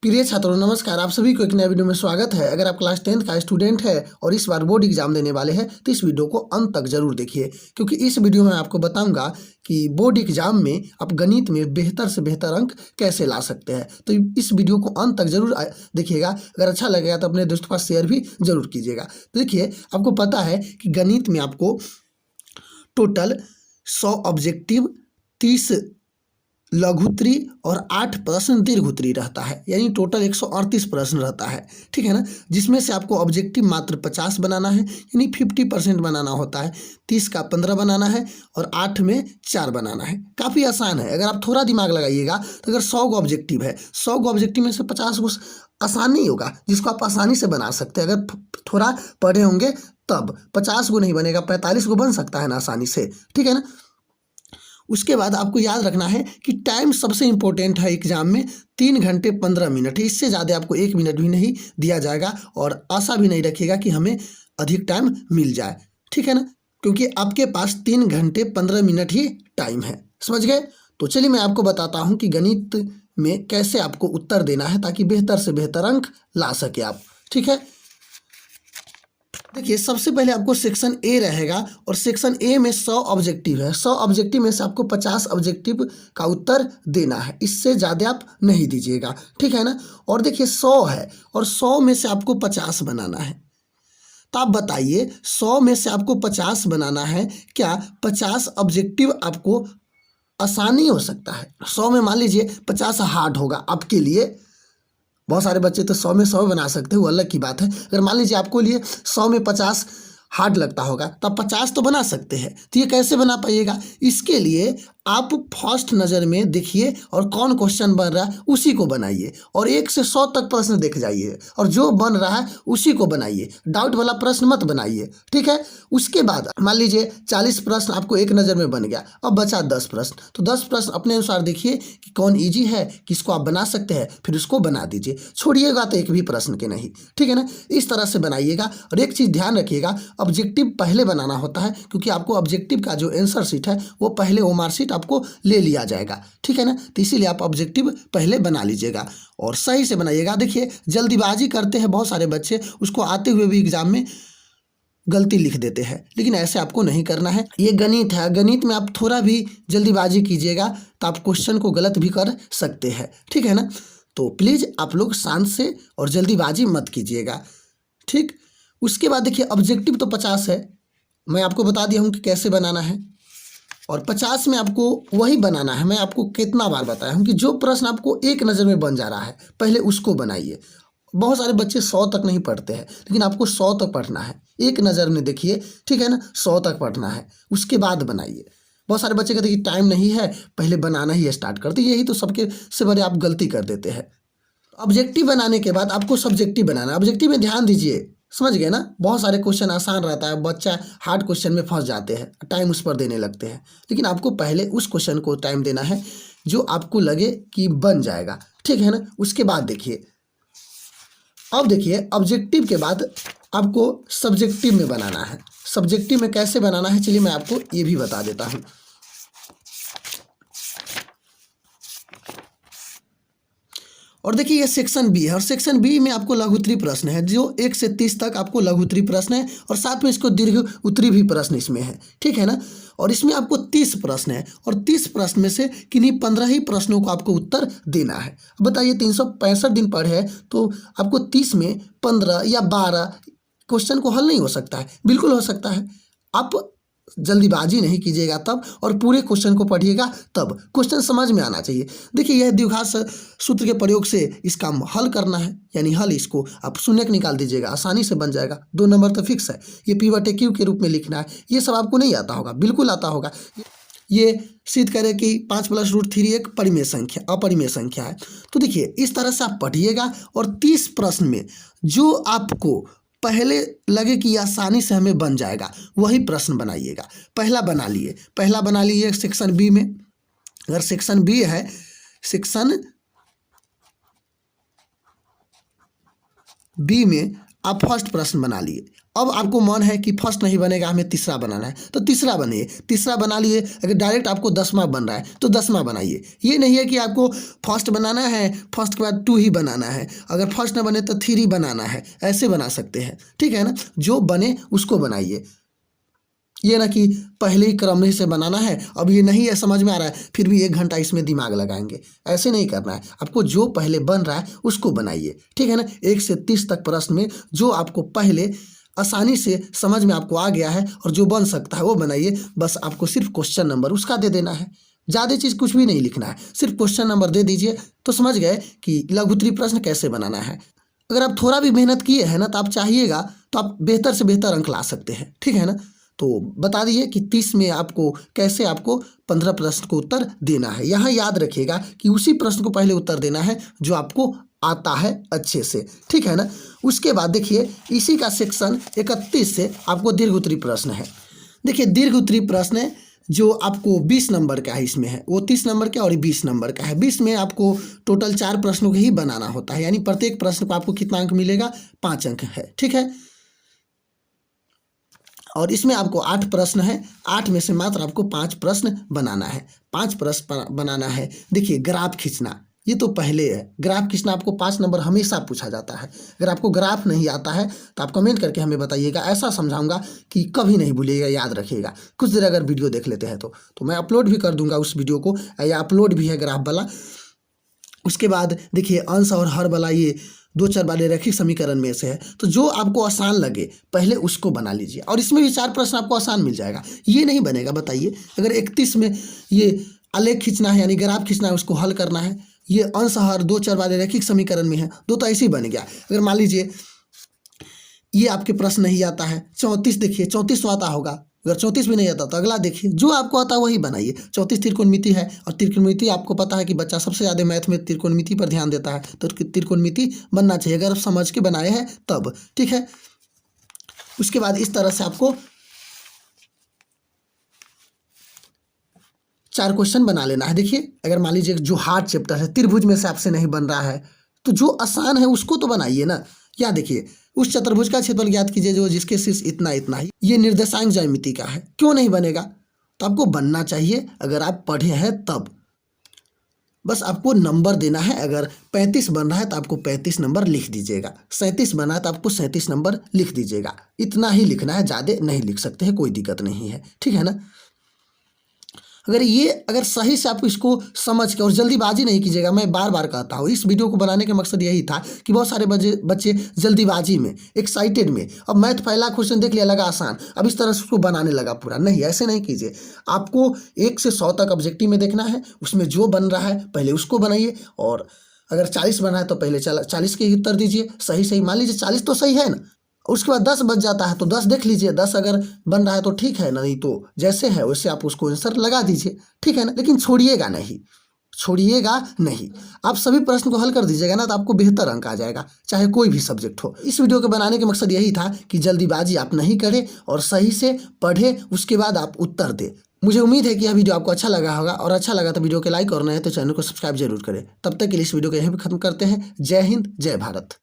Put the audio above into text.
प्रिय छात्रों नमस्कार, आप सभी को एक नया वीडियो में स्वागत है। अगर आप क्लास 10th का स्टूडेंट है और इस बार बोर्ड एग्जाम देने वाले हैं तो इस वीडियो को अंत तक जरूर देखिए, क्योंकि इस वीडियो में आपको बताऊंगा कि बोर्ड एग्जाम में आप गणित में बेहतर से बेहतर अंक कैसे ला सकते हैं। तो इस वीडियो को अंत तक जरूर देखिएगा। अगर अच्छा लगेगा तो अपने दोस्तों के पास शेयर भी जरूर कीजिएगा। तो देखिए, आपको पता है कि गणित में आपको टोटल 100 ऑब्जेक्टिव, 30 लघु उत्तरी और 8 प्रश्न दीर्घ उत्तरी रहता है, यानी टोटल 138 प्रश्न रहता है। ठीक है ना, जिसमें से आपको ऑब्जेक्टिव मात्र 50 बनाना है, यानी 50% बनाना होता है। 30 का 15 बनाना है और 8 में 4 बनाना है। काफ़ी आसान है। अगर आप थोड़ा दिमाग लगाइएगा तो अगर 100 को ऑब्जेक्टिव है, 100 को ऑब्जेक्टिव में से 50 को आसान नहीं होगा, जिसको आप आसानी से बना सकते हैं। अगर थोड़ा पढ़े होंगे तब 50 को नहीं बनेगा, 45 को बन सकता है ना आसानी से। ठीक है ना। उसके बाद आपको याद रखना है कि टाइम सबसे इंपॉर्टेंट है एग्जाम में। 3 घंटे 15 मिनट है, इससे ज़्यादा आपको 1 मिनट भी नहीं दिया जाएगा और आशा भी नहीं रखिएगा कि हमें अधिक टाइम मिल जाए। ठीक है ना, क्योंकि आपके पास 3 घंटे 15 मिनट ही टाइम है। समझ गए? तो चलिए मैं आपको बताता हूँ कि गणित में कैसे आपको उत्तर देना है ताकि बेहतर से बेहतर अंक ला सके आप। ठीक है, देखिए सबसे पहले आपको सेक्शन ए रहेगा और सेक्शन ए में 100 ऑब्जेक्टिव है। 100 ऑब्जेक्टिव में से आपको 50 ऑब्जेक्टिव का उत्तर देना है, इससे ज़्यादा आप नहीं दीजिएगा। ठीक है ना। और देखिए 100 है और 100 में से आपको 50 बनाना है। तो आप बताइए 100 में से आपको 50 बनाना है, क्या 50 ऑब्जेक्टिव आपको आसानी हो सकता है? 100 में मान लीजिए 50 हार्ड होगा आपके लिए। बहुत सारे बच्चे तो 100 में 100 बना सकते हैं, वो अलग की बात है। अगर मान लीजिए आपको लिए 100 में 50 हार्ड लगता होगा तो आप 50 तो बना सकते हैं। तो ये कैसे बना पाइएगा? इसके लिए आप फर्स्ट नज़र में देखिए और कौन क्वेश्चन बन रहा है उसी को बनाइए और 1 से 100 तक प्रश्न देख जाइए और जो बन रहा है उसी को बनाइए। डाउट वाला प्रश्न मत बनाइए। ठीक है। उसके बाद मान लीजिए 40 प्रश्न आपको एक नज़र में बन गया, अब बचा 10 प्रश्न। तो 10 प्रश्न अपने अनुसार देखिए कि कौन ईजी है, किसको आप बना सकते हैं, फिर उसको बना दीजिए। छोड़िएगा तो एक भी प्रश्न के नहीं। ठीक है ना। इस तरह से बनाइएगा। और एक चीज़ ध्यान रखिएगा, ऑब्जेक्टिव पहले बनाना होता है, क्योंकि आपको ऑब्जेक्टिव का जो आंसर शीट है वो पहले ओमार शीट आपको ले लिया जाएगा। ठीक है ना। तो इसीलिए आप ऑब्जेक्टिव पहले बना लीजिएगा और सही से बनाइएगा। देखिए जल्दीबाजी करते हैं बहुत सारे बच्चे, उसको आते हुए भी एग्जाम में गलती लिख देते हैं, लेकिन ऐसे आपको नहीं करना है। ये गणित है, गणित में आप थोड़ा भी जल्दीबाजी कीजिएगा तो आप क्वेश्चन को गलत भी कर सकते हैं। ठीक है ना। तो प्लीज़ आप लोग शांत से और जल्दीबाजी मत कीजिएगा। ठीक। उसके बाद देखिए ऑब्जेक्टिव तो 50 है, मैं आपको बता दिया हूँ कि कैसे बनाना है। और 50 में आपको वही बनाना है। मैं आपको कितना बार बताया हूँ कि जो प्रश्न आपको एक नज़र में बन जा रहा है पहले उसको बनाइए। बहुत सारे बच्चे 100 तक नहीं पढ़ते हैं, लेकिन आपको 100 तक पढ़ना है। एक नज़र में देखिए। ठीक है ना। 100 तक पढ़ना है, उसके बाद बनाइए। बहुत सारे बच्चे कहते हैं कि टाइम नहीं है, पहले बनाना ही स्टार्ट करते। यही तो सबके से बड़े आप गलती कर देते हैं। ऑब्जेक्टिव बनाने के बाद आपको सब्जेक्टिव बनाना है। ऑब्जेक्टिव में ध्यान दीजिए, समझ गए ना। बहुत सारे क्वेश्चन आसान रहता है, बच्चा हार्ड क्वेश्चन में फंस जाते हैं, टाइम उस पर देने लगते हैं। लेकिन आपको पहले उस क्वेश्चन को टाइम देना है जो आपको लगे कि बन जाएगा। ठीक है ना। उसके बाद देखिए, अब देखिए ऑब्जेक्टिव के बाद आपको सब्जेक्टिव में बनाना है। सब्जेक्टिव में कैसे बनाना है चलिए मैं आपको ये भी बता देता हूँ। और देखिए ये सेक्शन बी है और सेक्शन बी में आपको लघु उत्तरी प्रश्न है, जो 1 से 30 तक आपको लघु उत्तरी प्रश्न है और साथ में इसको दीर्घ उत्तरी भी प्रश्न इसमें है। ठीक है ना। और इसमें आपको 30 प्रश्न है और 30 प्रश्न में से किन्हीं 15 ही प्रश्नों को आपको उत्तर देना है। बताइए 365 दिन पढ़े हैं तो आपको 30 में 15 या 12 क्वेश्चन को हल नहीं हो सकता है? बिल्कुल हो सकता है। आप जल्दीबाजी नहीं कीजिएगा तब, और पूरे क्वेश्चन को पढ़िएगा तब। क्वेश्चन समझ में आना चाहिए। देखिए यह द्विघात सूत्र के प्रयोग से इसका हल करना है, यानी हल इसको आप शून्यक निकाल दीजिएगा, आसानी से बन जाएगा। 2 नंबर तो फिक्स है। ये P/Q के रूप में लिखना है, ये सब आपको नहीं आता होगा, बिल्कुल आता होगा। ये सिद्ध करें कि 5 + √3 एक परिमेय संख्या अपरिमेय संख्या है। तो देखिए इस तरह से आप पढ़िएगा और 30 प्रश्न में जो आपको पहले लगे कि आसानी से हमें बन जाएगा वही प्रश्न बनाइएगा। पहला बना लिए सेक्शन बी में। अगर सेक्शन बी है, सेक्शन बी में आप फर्स्ट प्रश्न बना लिए। अब आपको मन है कि फर्स्ट नहीं बनेगा, हमें तीसरा बनाना है, तो तीसरा बनिए, तीसरा बना लिए। अगर डायरेक्ट आपको 10वां बन रहा है तो 10वां बनाइए। ये नहीं है कि आपको फर्स्ट बनाना है, फर्स्ट के बाद 2 ही बनाना है, अगर फर्स्ट ना बने तो 3 बनाना है, ऐसे बना सकते हैं, ठीक है ना। जो बने उसको बनाइए, ये ना कि पहले ही क्रम से बनाना है, अब ये नहीं है समझ में आ रहा है फिर भी 1 घंटा इसमें दिमाग लगाएंगे, ऐसे नहीं करना है। आपको जो पहले बन रहा है उसको बनाइए, ठीक है ना। 1 से 30 तक प्रश्न में जो आपको पहले आसानी से समझ में आपको आ गया है और जो बन सकता है वो बनाइए। बस आपको सिर्फ क्वेश्चन नंबर उसका दे देना है, ज़्यादा चीज़ कुछ भी नहीं लिखना है, सिर्फ क्वेश्चन नंबर दे दीजिए तो समझ गए कि लघु उत्तरीय प्रश्न कैसे बनाना है। अगर आप थोड़ा भी मेहनत किए हैं ना तो आप चाहिएगा तो आप बेहतर से बेहतर अंक ला सकते हैं, ठीक है ना। तो बता दीजिए कि 30 में आपको कैसे आपको 15 प्रश्न को उत्तर देना है। यहाँ याद रखिएगा कि उसी प्रश्न को पहले उत्तर देना है जो आपको आता है अच्छे से, ठीक है ना। उसके बाद देखिए इसी का सेक्शन 31 से आपको दीर्घ उत्तरीय प्रश्न है। देखिए दीर्घ उत्तरीय प्रश्न है जो आपको 20 नंबर का है, इसमें है वो 30 नंबर का और ये 20 नंबर का है। 20 में आपको टोटल 4 प्रश्नों को ही बनाना होता है, यानी प्रत्येक प्रश्न को आपको कितना अंक मिलेगा, 5 अंक है, ठीक है। और इसमें आपको 8 प्रश्न है, 8 में से मात्र आपको 5 प्रश्न बनाना है, 5 प्रश्न बनाना है। देखिए ग्राफ खींचना ये तो पहले है, ग्राफ खींचना आपको 5 नंबर हमेशा पूछा जाता है। अगर आपको ग्राफ नहीं आता है तो आप कमेंट करके हमें बताइएगा, ऐसा समझाऊंगा कि कभी नहीं भूलिएगा, याद रखिएगा। कुछ देर अगर वीडियो देख लेते हैं तो मैं अपलोड भी कर दूंगा उस वीडियो को, या अपलोड भी है ग्राफ वाला। उसके बाद देखिए अंश और हर वाला ये 2 चर वाले रैखिक समीकरण में से है, तो जो आपको आसान लगे पहले उसको बना लीजिए। और इसमें भी 4 प्रश्न आपको आसान मिल जाएगा, ये नहीं बनेगा बताइए। अगर 31 में ये आलेख खींचना है यानी ग्राफ खींचना है, उसको हल करना है, ये अंश हर 2 चर वाले रैखिक समीकरण में है, दो तो ऐसे ही बन गया। अगर मान लीजिए ये आपके प्रश्न नहीं आता है, 34 देखिए 34 तो आता होगा, अगर 34 भी नहीं आता तो अगला देखिए, जो आपको आता है वही बनाइए। 34 त्रिकोणमिति है, और त्रिकोणमिति आपको पता है कि बच्चा सबसे ज़्यादा मैथ में त्रिकोणमिति पर ध्यान देता है, तो त्रिकोणमिति बनना चाहिए अगर आप समझ के बनाए हैं तब, ठीक है। उसके बाद इस तरह से आपको 4 क्वेश्चन बना लेना है। देखिए अगर मान लीजिए जो हार्ड चैप्टर है, त्रिभुज में से आपसे नहीं बन रहा है, तो जो आसान है उसको तो बनाइए ना। या देखिए उस चतुर्भुज का क्षेत्रफल ज्ञात कीजिए जो जिसके शीर्ष इतना इतना ही, ये निर्देशांक ज्यामिति का है, क्यों नहीं बनेगा, तो आपको बनना चाहिए अगर आप पढ़े हैं तब। बस आपको नंबर देना है, अगर 35 बन रहा है तो आपको 35 नंबर लिख दीजिएगा, 37 बना है तो आपको 37 नंबर लिख दीजिएगा, इतना ही लिखना है, ज़्यादा नहीं लिख सकते हैं, कोई दिक्कत नहीं है, ठीक है ना। अगर सही से आप इसको समझ के और जल्दीबाजी नहीं कीजिएगा, मैं बार बार कहता हूँ, इस वीडियो को बनाने का मकसद यही था कि बहुत सारे बच्चे जल्दीबाजी में, एक्साइटेड में, अब मैथ पहला क्वेश्चन देख लिया लगा आसान, अब इस तरह से उसको बनाने लगा पूरा, नहीं ऐसे नहीं कीजिए। आपको 1 से 100 तक ऑब्जेक्टिव में देखना है, उसमें जो बन रहा है पहले उसको बनाइए, और अगर 40 बना है तो पहले 40 के ही उत्तर दीजिए, सही मान लीजिए 40 तो सही है ना, उसके बाद 10 बच जाता है तो 10 देख लीजिए, 10 अगर बन रहा है तो ठीक है, नहीं तो जैसे है वैसे आप उसको आंसर लगा दीजिए, ठीक है ना। लेकिन छोड़िएगा नहीं, आप सभी प्रश्न को हल कर दीजिएगा ना, तो आपको बेहतर अंक आ जाएगा, चाहे कोई भी सब्जेक्ट हो। इस वीडियो के बनाने का मकसद यही था कि जल्दीबाजी आप नहीं करें और सही से पढ़े, उसके बाद आप उत्तर दें। मुझे उम्मीद है कि यह वीडियो आपको अच्छा लगा होगा, और अच्छा लगा तो वीडियो को लाइक और नए तो चैनल को सब्सक्राइब जरूर करें। तब तक के लिए इस वीडियो को यहीं पर खत्म करते हैं। जय हिंद, जय भारत।